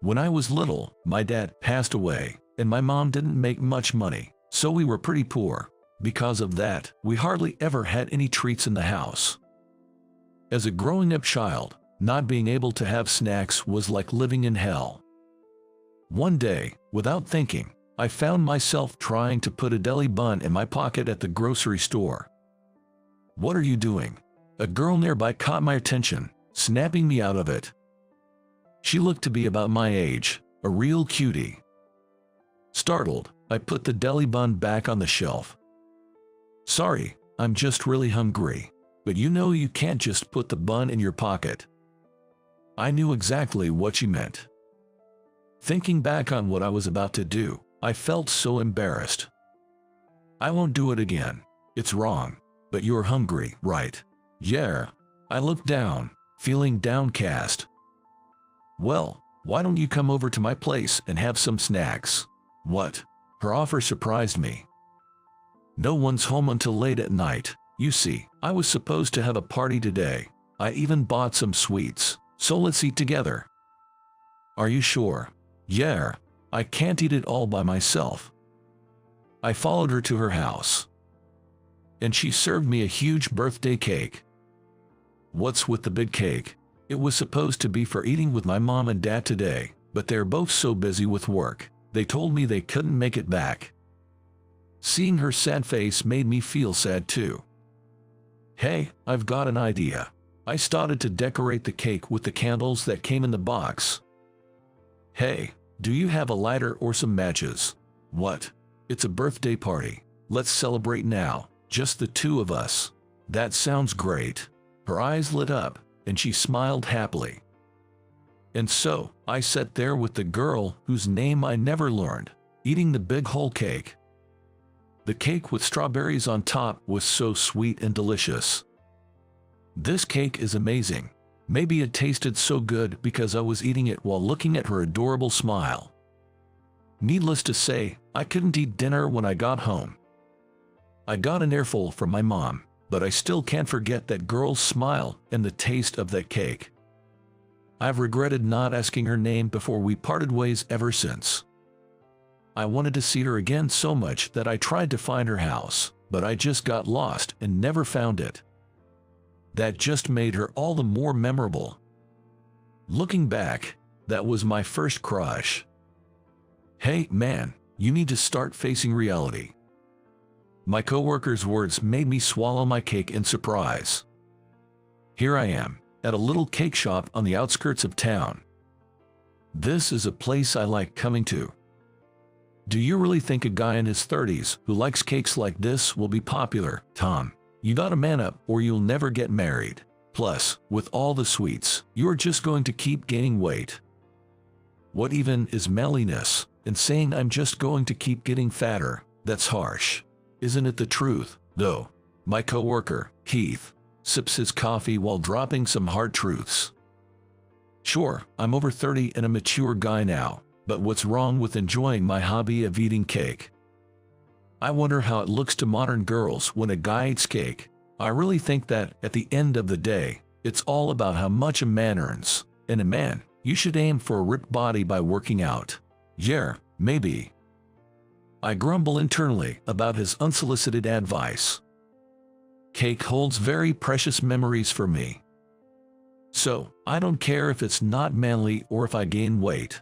When I was little, my dad passed away, and my mom didn't make much money, so we were pretty poor. Because of that, we hardly ever had any treats in the house. As a growing-up child, not being able to have snacks was like living in hell. One day, without thinking, I found myself trying to put a deli bun in my pocket at the grocery store. "What are you doing?" A girl nearby caught my attention, snapping me out of it. She looked to be about my age, a real cutie. Startled, I put the deli bun back on the shelf. "Sorry, I'm just really hungry, but you know you can't just put the bun in your pocket." I knew exactly what she meant. Thinking back on what I was about to do, I felt so embarrassed. "I won't do it again. It's wrong. But you're hungry, right?" "Yeah." I looked down, feeling downcast. "Well, why don't you come over to my place and have some snacks?" "What?" Her offer surprised me. "No one's home until late at night. You see, I was supposed to have a party today. I even bought some sweets, so let's eat together." "Are you sure?" "Yeah. I can't eat it all by myself." I followed her to her house, and she served me a huge birthday cake. What's with the big cake? It was supposed to be for eating with my mom and dad today, but they're both so busy with work, they told me they couldn't make it back. Seeing her sad face made me feel sad too. "Hey, I've got an idea." I started to decorate the cake with the candles that came in the box. "Hey, do you have a lighter or some matches?" "What?" "It's a birthday party. Let's celebrate now, just the two of us." "That sounds great." Her eyes lit up, and she smiled happily. And so, I sat there with the girl whose name I never learned, eating the big whole cake. The cake with strawberries on top was so sweet and delicious. "This cake is amazing." Maybe it tasted so good because I was eating it while looking at her adorable smile. Needless to say, I couldn't eat dinner when I got home. I got an earful from my mom, but I still can't forget that girl's smile and the taste of that cake. I've regretted not asking her name before we parted ways ever since. I wanted to see her again so much that I tried to find her house, but I just got lost and never found it. That just made her all the more memorable. Looking back, that was my first crush. Hey, man, you need to start facing reality. My coworker's words made me swallow my cake in surprise. Here I am, at a little cake shop on the outskirts of town. This is a place I like coming to. Do you really think a guy in his 30s who likes cakes like this will be popular, Tom? You gotta man up or you'll never get married. Plus, with all the sweets, you're just going to keep gaining weight. What even is manliness? And saying I'm just going to keep getting fatter, that's harsh. Isn't it the truth, though? My coworker, Keith, sips his coffee while dropping some hard truths. Sure, I'm over 30 and a mature guy now, but what's wrong with enjoying my hobby of eating cake? I wonder how it looks to modern girls when a guy eats cake. I really think that, at the end of the day, it's all about how much a man earns. And a man, you should aim for a ripped body by working out. Yeah, maybe. I grumble internally about his unsolicited advice. Cake holds very precious memories for me. So, I don't care if it's not manly or if I gain weight.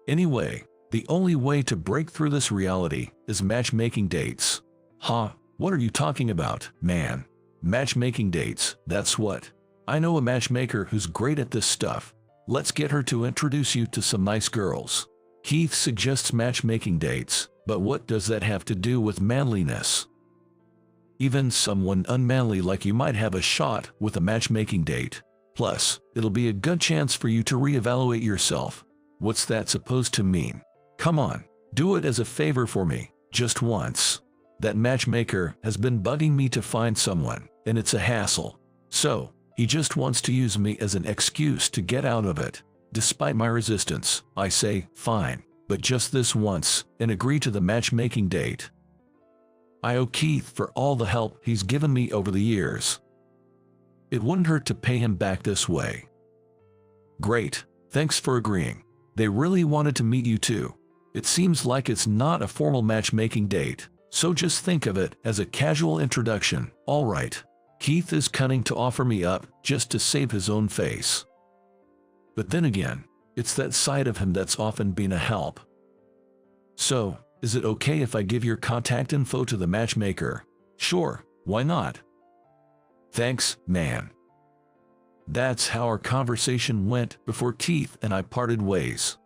Anyway, the only way to break through this reality is matchmaking dates. Huh? What are you talking about, man? Matchmaking dates, that's what. I know a matchmaker who's great at this stuff. Let's get her to introduce you to some nice girls. Keith suggests matchmaking dates, but what does that have to do with manliness? Even someone unmanly like you might have a shot with a matchmaking date. Plus, it'll be a good chance for you to reevaluate yourself. What's that supposed to mean? Come on, do it as a favor for me, just once. That matchmaker has been bugging me to find someone, and it's a hassle. So, he just wants to use me as an excuse to get out of it. Despite my resistance, I say, fine, but just this once, and agree to the matchmaking date. I owe Keith for all the help he's given me over the years. It wouldn't hurt to pay him back this way. Great, thanks for agreeing. They really wanted to meet you too. It seems like it's not a formal matchmaking date, so just think of it as a casual introduction. All right. Keith is cunning to offer me up just to save his own face. But then again, it's that side of him that's often been a help. So, is it okay if I give your contact info to the matchmaker? Sure, why not? Thanks, man. That's how our conversation went before Keith and I parted ways.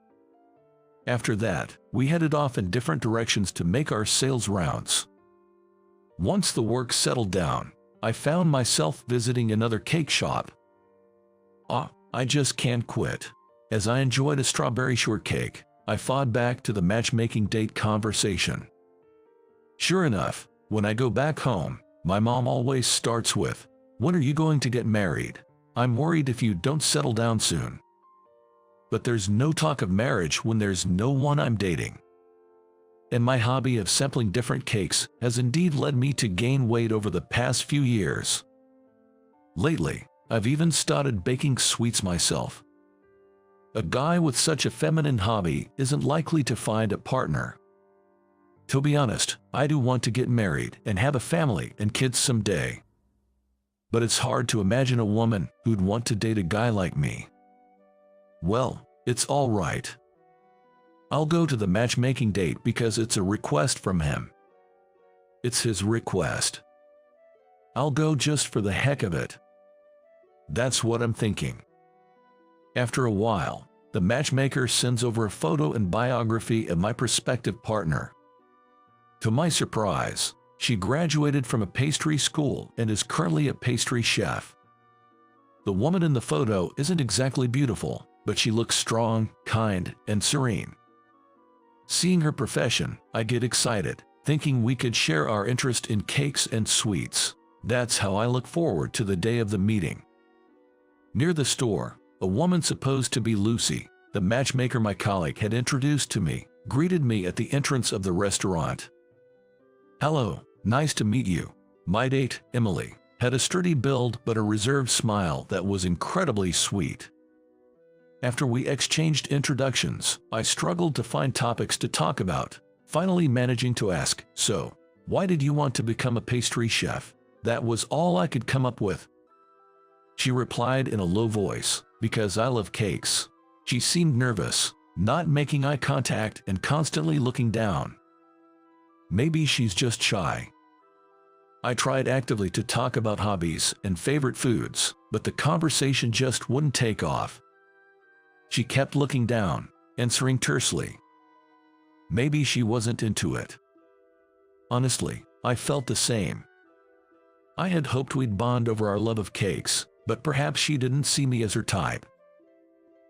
After that, we headed off in different directions to make our sales rounds. Once the work settled down, I found myself visiting another cake shop. I just can't quit. As I enjoyed a strawberry shortcake, I thought back to the matchmaking date conversation. Sure enough, when I go back home, my mom always starts with, "When are you going to get married? I'm worried if you don't settle down soon." But there's no talk of marriage when there's no one I'm dating. And my hobby of sampling different cakes has indeed led me to gain weight over the past few years. Lately, I've even started baking sweets myself. A guy with such a feminine hobby isn't likely to find a partner. To be honest, I do want to get married and have a family and kids someday. But it's hard to imagine a woman who'd want to date a guy like me. Well, it's all right. I'll go to the matchmaking date because it's a request from him. It's his request. I'll go just for the heck of it. That's what I'm thinking. After a while, the matchmaker sends over a photo and biography of my prospective partner. To my surprise, she graduated from a pastry school and is currently a pastry chef. The woman in the photo isn't exactly beautiful, but she looks strong, kind, and serene. Seeing her profession, I get excited, thinking we could share our interest in cakes and sweets. That's how I look forward to the day of the meeting. Near the store, a woman supposed to be Lucy, the matchmaker my colleague had introduced to me, greeted me at the entrance of the restaurant. "Hello, nice to meet you. My date, Emily, had a sturdy build but a reserved smile that was incredibly sweet." After we exchanged introductions, I struggled to find topics to talk about, finally managing to ask, "So, why did you want to become a pastry chef?" That was all I could come up with. She replied in a low voice, "Because I love cakes." She seemed nervous, not making eye contact and constantly looking down. Maybe she's just shy. I tried actively to talk about hobbies and favorite foods, but the conversation just wouldn't take off. She kept looking down, answering tersely. Maybe she wasn't into it. Honestly, I felt the same. I had hoped we'd bond over our love of cakes, but perhaps she didn't see me as her type.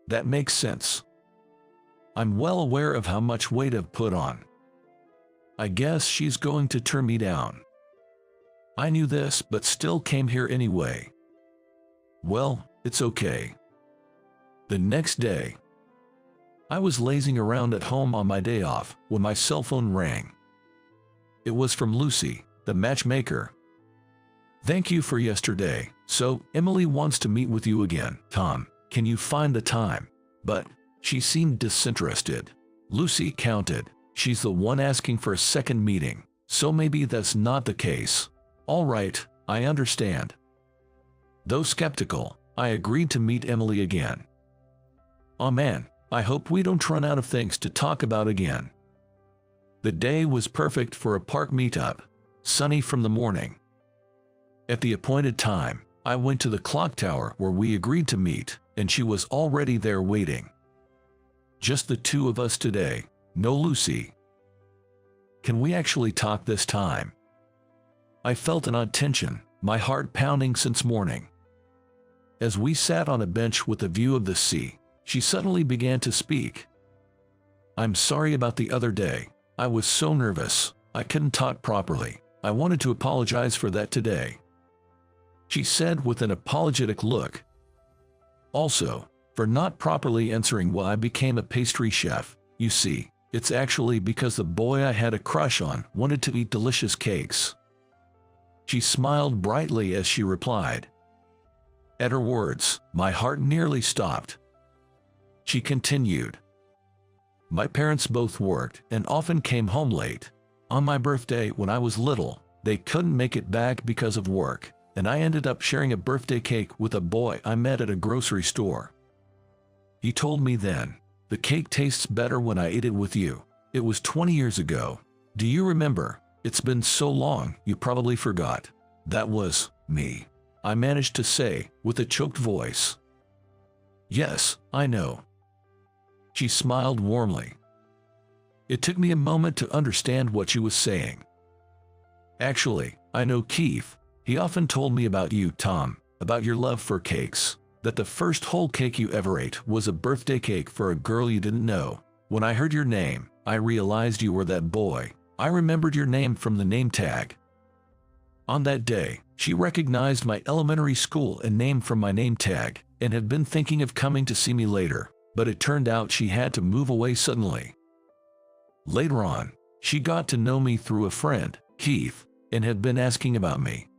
That makes sense. I'm well aware of how much weight I've put on. I guess she's going to turn me down. I knew this, but still came here anyway. Well, it's okay. The next day, I was lazing around at home on my day off when my cell phone rang. It was from Lucy, the matchmaker. "Thank you for yesterday. So, Emily wants to meet with you again, Tom. Can you find the time?" But she seemed disinterested. Lucy counted. She's the one asking for a second meeting, so maybe that's not the case. All right, I understand. Though skeptical, I agreed to meet Emily again. Oh man, I hope we don't run out of things to talk about again. The day was perfect for a park meetup, sunny from the morning. At the appointed time, I went to the clock tower where we agreed to meet, and she was already there waiting. Just the two of us today, no Lucy. Can we actually talk this time? I felt an odd tension, my heart pounding since morning. As we sat on a bench with a view of the sea, she suddenly began to speak. "I'm sorry about the other day. I was so nervous, I couldn't talk properly. I wanted to apologize for that today," she said with an apologetic look. "Also, for not properly answering why I became a pastry chef. You see, it's actually because the boy I had a crush on wanted to eat delicious cakes." She smiled brightly as she replied. At her words, my heart nearly stopped. She continued, My parents both worked and often came home late. On my birthday when I was little, they couldn't make it back because of work, and I ended up sharing a birthday cake with a boy I met at a grocery store. He told me then, "The cake tastes better when I ate it with you." It was 20 years ago. Do you remember? It's been so long, you probably forgot. That was me, I managed to say, with a choked voice. Yes, I know. She smiled warmly. It took me a moment to understand what she was saying. Actually, I know Keith. He often told me about you, Tom, about your love for cakes, that the first whole cake you ever ate was a birthday cake for a girl you didn't know. When I heard your name, I realized you were that boy. I remembered your name from the name tag. On that day, she recognized my elementary school and name from my name tag, and had been thinking of coming to see me later, but it turned out she had to move away suddenly. Later on, she got to know me through a friend, Keith, and had been asking about me.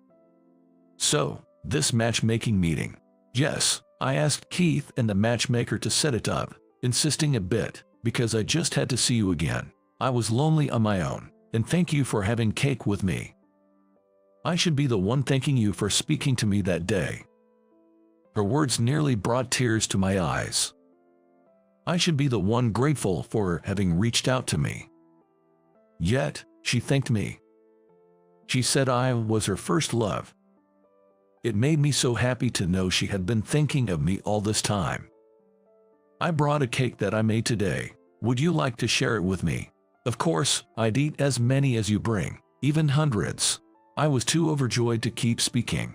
So, this matchmaking meeting. Yes, I asked Keith and the matchmaker to set it up, insisting a bit, because I just had to see you again. I was lonely on my own, and thank you for having cake with me. I should be the one thanking you for speaking to me that day. Her words nearly brought tears to my eyes. I should be the one grateful for her having reached out to me. Yet, she thanked me. She said I was her first love. It made me so happy to know she had been thinking of me all this time. I brought a cake that I made today. Would you like to share it with me? Of course, I'd eat as many as you bring, even hundreds. I was too overjoyed to keep speaking.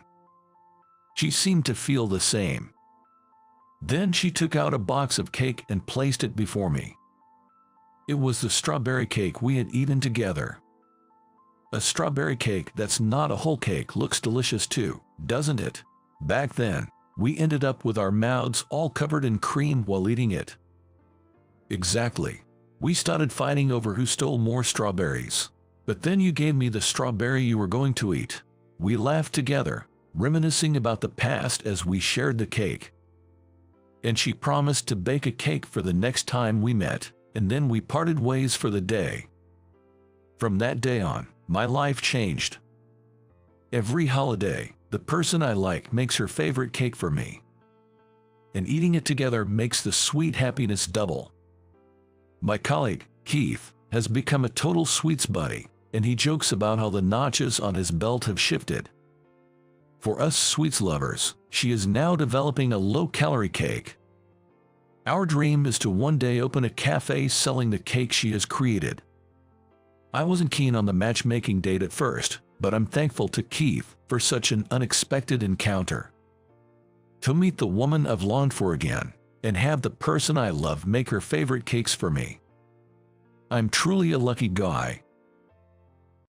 She seemed to feel the same. Then she took out a box of cake and placed it before me. It was the strawberry cake we had eaten together. A strawberry cake that's not a whole cake looks delicious too, doesn't it? Back then, we ended up with our mouths all covered in cream while eating it. Exactly. We started fighting over who stole more strawberries. But then you gave me the strawberry you were going to eat. We laughed together, reminiscing about the past as we shared the cake. And she promised to bake a cake for the next time we met, and then we parted ways for the day. From that day on, my life changed. Every holiday, the person I like makes her favorite cake for me. And eating it together makes the sweet happiness double. My colleague, Keith, has become a total sweets buddy, and he jokes about how the notches on his belt have shifted. For us sweets lovers, she is now developing a low-calorie cake. Our dream is to one day open a cafe selling the cake she has created. I wasn't keen on the matchmaking date at first, but I'm thankful to Keith for such an unexpected encounter. To meet the woman I've longed for again, and have the person I love make her favorite cakes for me. I'm truly a lucky guy,